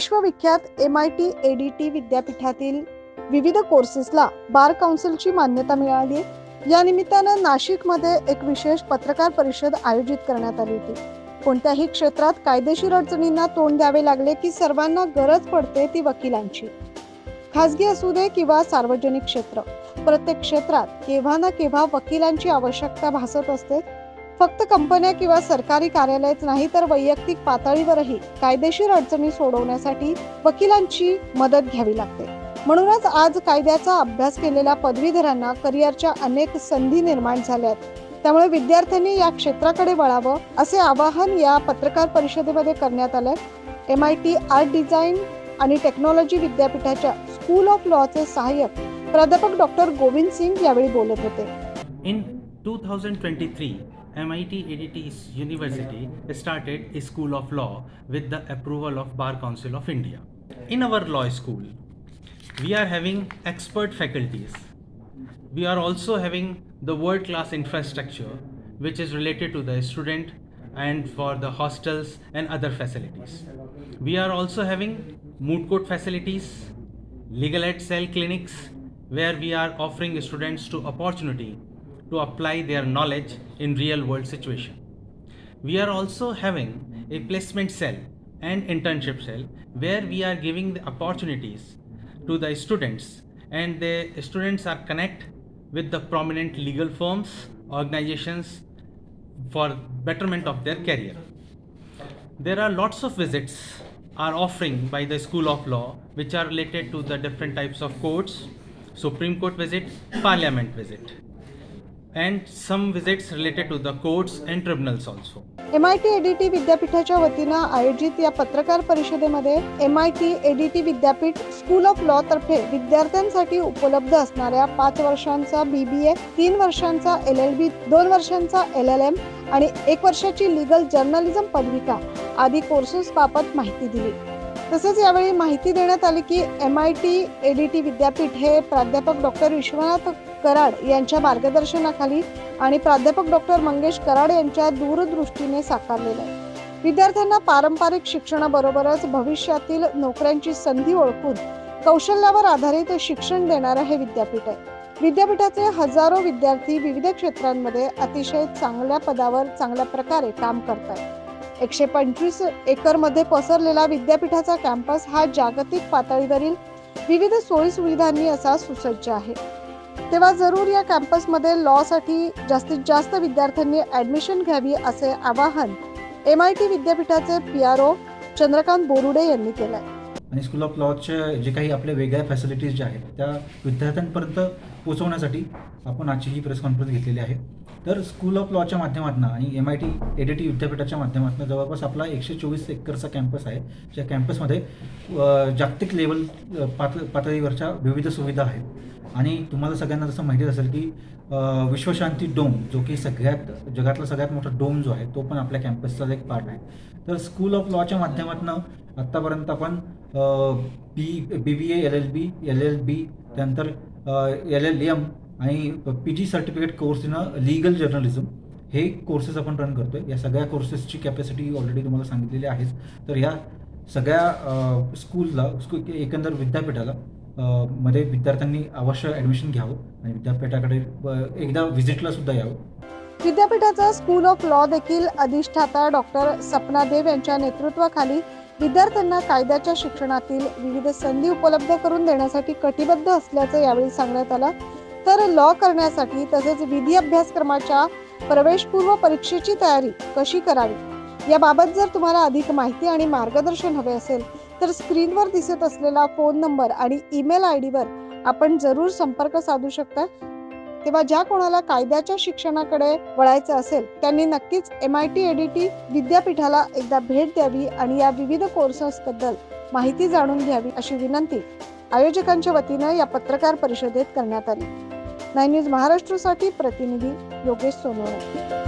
विश्वविख्यात MIT ADT विद्यापीठातील विविध कोर्सेसला बार काउन्सिलची मान्यता मिळाली आहे। या निमित्तानं नाशिकमध्ये एक विशेष पत्रकार परिषद आयोजित करण्यात आली होती। कोणत्याही क्षेत्रात कायदेशीर अडचणींना तोंड द्यावे लागले की सर्वांना गरज पडते ती वकिलांची। खासगी असू दे किंवा सार्वजनिक क्षेत्र, प्रत्येक क्षेत्रात केव्हा ना केव्हा वकिलांची आवश्यकता भासत असते। फक्त कंपन्या किंवा सरकारी कार्यालयच नाही तर वैयक्तिक पातळीवरही कायदेशीर अडचणी सोडवण्यासाठी वकिलांची मदत घ्यावी लागते। म्हणूनच आज कायद्याचा अभ्यास केलेल्या पदवीधरांना करिअरच्या अनेक संधी निर्माण झाल्यात। त्यामुळे विद्यार्थ्यांनी या क्षेत्राकडे वळावं असे आवाहन या पत्रकार परिषदेमध्ये करण्यात आले। MIT आर्ट डिझाईन आणि टेक्नॉलॉजी विद्यापीठाच्या स्कूल ऑफ लॉचे सहाय्यक प्राध्यापक डॉक्टर गोविंद सिंग यावेळी बोलत होते। In 2023, MIT ADT University started a School of Law with the approval of Bar Council of India. In our law school, we are having expert faculties. We are also having the world-class infrastructure which is related to the student and for the hostels and other facilities. We are also having moot court facilities, legal aid cell clinics where we are offering students to opportunity to apply their knowledge in real world situation. We are also having a placement cell and internship cell where we are giving the opportunities to the students, and the students are connect with the prominent legal firms, organizations for betterment of their career. There are lots of visits are offering by the School of Law which are related to the different types of courts, Supreme Court visit, Parliament visit, and some visits related to the courts and tribunals also. MIT ADT विद्यापीठाच्या वतीनं आयोजित या पत्रकार परिषदेमध्ये MIT ADT विद्यापीठ school of law तर्फे विद्यार्थ्यांसाठी उपलब्ध असणाऱ्या 5 वर्षांचा BBA, 3 वर्षांचा LLB, 2 वर्षांचा LLM आणि 1 वर्षाची लीगल जर्नलिझम पदविका आदी कोर्सेस बाबत माहिती दिली। तसेच यावेळी माहिती देण्यात आली की MIT ADT विद्यापीठ हे प्राध्यापक डॉक्टर विश्वनाथ कराड यांच्या मार्गदर्शनाखाली आणि प्राध्यापक डॉक्टर मंगेश कराड यांच्या दूरदृष्टीने साकारलेलं आहे। विद्यार्थ्यांना पारंपरिक शिक्षणाबरोबरच भविष्यातील नोकऱ्यांची संधी ओळखून कौशल्यावर आधारित शिक्षण देणारं हे विद्यापीठ आहे। विद्यापीठाचे हजारो विद्यार्थी विविध क्षेत्रांमध्ये अतिशय चांगल्या पदावर चांगल्या प्रकारे काम करतात। 125 एकर मध्ये पसरलेला विद्यापीठाचा कॅम्पस हा जागतिक पातळीवरील विविध सोयी सुविधांनी असा सुसज्ज आहे। तेव्हा जरूर या कॅम्पस मध्ये लॉ साठी जास्तीत जास्त विद्यार्थ्यांनी ऍडमिशन घ्यावी असे आवाहन MIT विद्यापीठाचे PRO चंद्रकांत बोरुडे यांनी केले आहे। आणि स्कूल ऑफ लॉचे जे काही आपले वेगळ्या फॅसिलिटीज ज्या आहेत त्या विद्यार्थ्यांपर्यंत पोहोचवण्यासाठी आपण आजची ही प्रेस कॉन्फरन्स घेतलेली आहे। तर स्कूल ऑफ लॉच्या माध्यमातून आणि MIT ADT विद्यापीठाच्या माध्यमातून जवळपास आपला 124 एकरचा कॅम्पस आहे। ज्या कॅम्पसमध्ये जागतिक लेवल पातळीवरच्या विविध सुविधा आहेत। आणि तुम्हाला सगळ्यांना जसं माहिती असेल की विश्वशांती डोम जो की जगातला सगळ्यात मोठा डोम जो आहे तो पण आपल्या कॅम्पसचा एक पार्ट आहे। तर स्कूल ऑफ लॉच्या माध्यमातून आत्तापर्यंत आपण BBA, LLB, LLB त्यानंतर LLM आणि PG certificate course in legal journalism हे कोर्सेस आपण रन करतोय। या सगळ्या कोर्सेसची कॅपॅसिटी ऑलरेडी तुम्हाला सांगितलेली आहेच। तर या सगळ्या स्कूलला एकंदर विद्यापीठाला मध्ये विद्यार्थ्यांनी अवश्य ॲडमिशन घ्यावं आणि विद्यापीठाकडे एकदा व्हिजिटला सुद्धा यावं। विद्यापीठाचा स्कूल ऑफ लॉ देखील अधिष्ठाता डॉक्टर सपना देव यांच्या नेतृत्वाखाली विद्यार्थ्यांना कायद्याच्या शिक्षणातील विविध संधी उपलब्ध करून देण्यासाठी कटिबद्ध असल्याचं यावेळी सांगण्यात आलं। तर लॉ करण्यासाठी तसेच विधी अभ्यासक्रमाच्या प्रवेशपूर्व परीक्षेची तयारी कशी करावी याबाबत जर तुम्हाला अधिक माहिती आणि मार्गदर्शन हवे असेल तर स्क्रीनवर दिसत असलेला फोन नंबर आणि ईमेल ID वर आपण जरूर संपर्क साधू शकता। तेव्हा ज्या कोणाला कायद्याच्या शिक्षणाकडे वळायचं असेल त्यांनी नक्कीच MIT ADT विद्यापीठाला एकदा भेट द्यावी आणि या विविध कोर्सेस बद्दल माहिती जाणून घ्यावी अशी विनंती आयोजकांच्या वतीनं या पत्रकार परिषदेत करण्यात आली। 9 न्यूज महाराष्ट्रसाठी प्रतिनिधी योगेश सोनवणे।